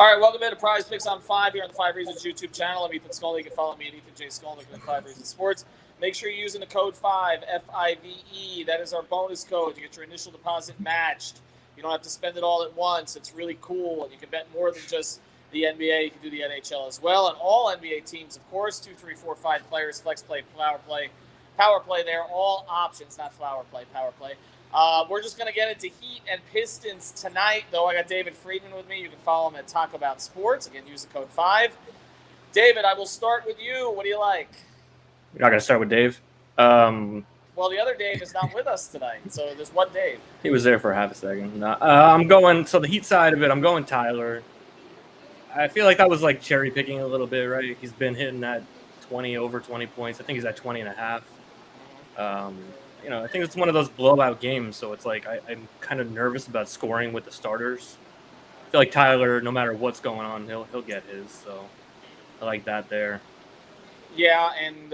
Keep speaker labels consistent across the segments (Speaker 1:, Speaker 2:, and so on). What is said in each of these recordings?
Speaker 1: All right, welcome to Prize Picks on 5 here on the 5 Reasons YouTube channel. I'm Ethan Skolnick. You can follow me at Ethan J. Skolnick at 5 Reasons Sports. Make sure you're using the code 5, F-I-V-E. That is our bonus code. You get your initial deposit matched. You don't have to spend it all at once. It's really cool, and you can bet more than just the NBA. You can do the NHL as well. And all NBA teams, of course, 2, 3, 4, 5 players, flex play, flower play. Power play there, all options, not flower play, power play. We're just going to get into Heat and Pistons tonight, though. I got David Friedman with me. You can follow him at Talk About Sports. Again, use the code 5. David, I will start with you. What do you like?
Speaker 2: You're not going to start with Dave?
Speaker 1: Well, the other Dave is not with us tonight, so there's one Dave.
Speaker 2: He was there for half a second. I'm going – so the Heat side of it, I'm going Tyler. I feel like that was like cherry picking a little bit, right? He's been hitting that over 20 points. I think he's at 20 and a half. I think it's one of those blowout games, so it's like I'm kind of nervous about scoring with the starters. I feel like Tyler, no matter what's going on, he'll get his. So I like that there.
Speaker 1: Yeah, and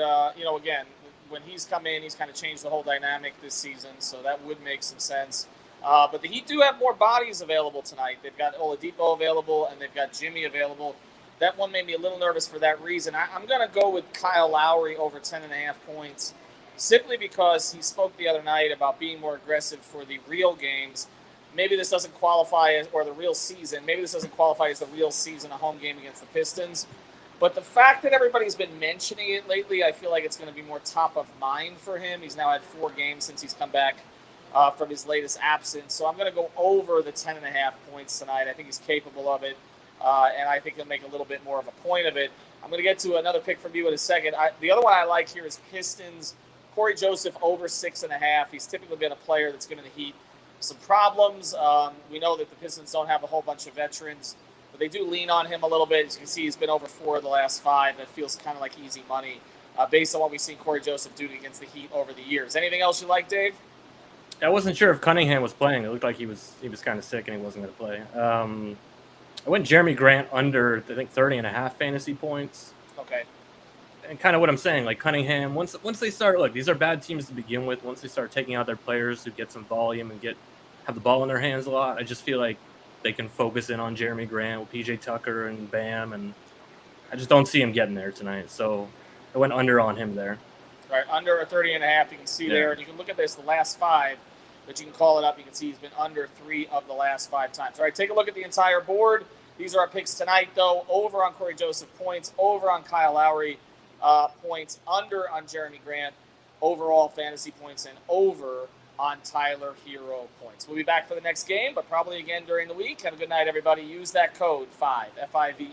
Speaker 1: again, when he's come in, he's kind of changed the whole dynamic this season, so that would make some sense. But the Heat do have more bodies available tonight. They've got Oladipo available, and they've got Jimmy available. That one made me a little nervous for that reason. I'm going to go with Kyle Lowry over 10.5 points. Simply because he spoke the other night about being more aggressive for the real games. Maybe this doesn't qualify or the real season. Maybe this doesn't qualify as the real season, a home game against the Pistons. But the fact that everybody's been mentioning it lately, I feel like it's going to be more top of mind for him. He's now had 4 games since he's come back from his latest absence. So I'm going to go over the 10.5 points tonight. I think he's capable of it, and I think he'll make a little bit more of a point of it. I'm going to get to another pick from you in a second. The other one I like here is Pistons. Corey Joseph over 6.5. He's typically been a player that's given the Heat some problems. We know that the Pistons don't have a whole bunch of veterans, but they do lean on him a little bit. As you can see, he's been over 4 of the last 5. That feels kind of like easy money based on what we've seen Corey Joseph do against the Heat over the years. Anything else you like, Dave?
Speaker 2: I wasn't sure if Cunningham was playing. It looked like he was kind of sick and he wasn't going to play. I went Jeremy Grant under, I think, 30.5 fantasy points.
Speaker 1: Okay.
Speaker 2: And kind of what I'm saying, like Cunningham, once they start, look, these are bad teams to begin with. Once they start taking out their players who get some volume and have the ball in their hands a lot, I just feel like they can focus in on Jeremy Grant with PJ Tucker and Bam, and I just don't see him getting there tonight. So I went under on him there.
Speaker 1: All right, under a 30.5, you can see there, and you can look at this, the last 5, but you can call it up. You can see he's been under 3 of the last 5 times. All right, take a look at the entire board. These are our picks tonight, though. Over on Corey Joseph points, over on Kyle Lowry points, under on Jeremy Grant, overall fantasy points, and over on Tyler Hero points. We'll be back for the next game, but probably again during the week. Have a good night, everybody. Use that code 5, F-I-V-E.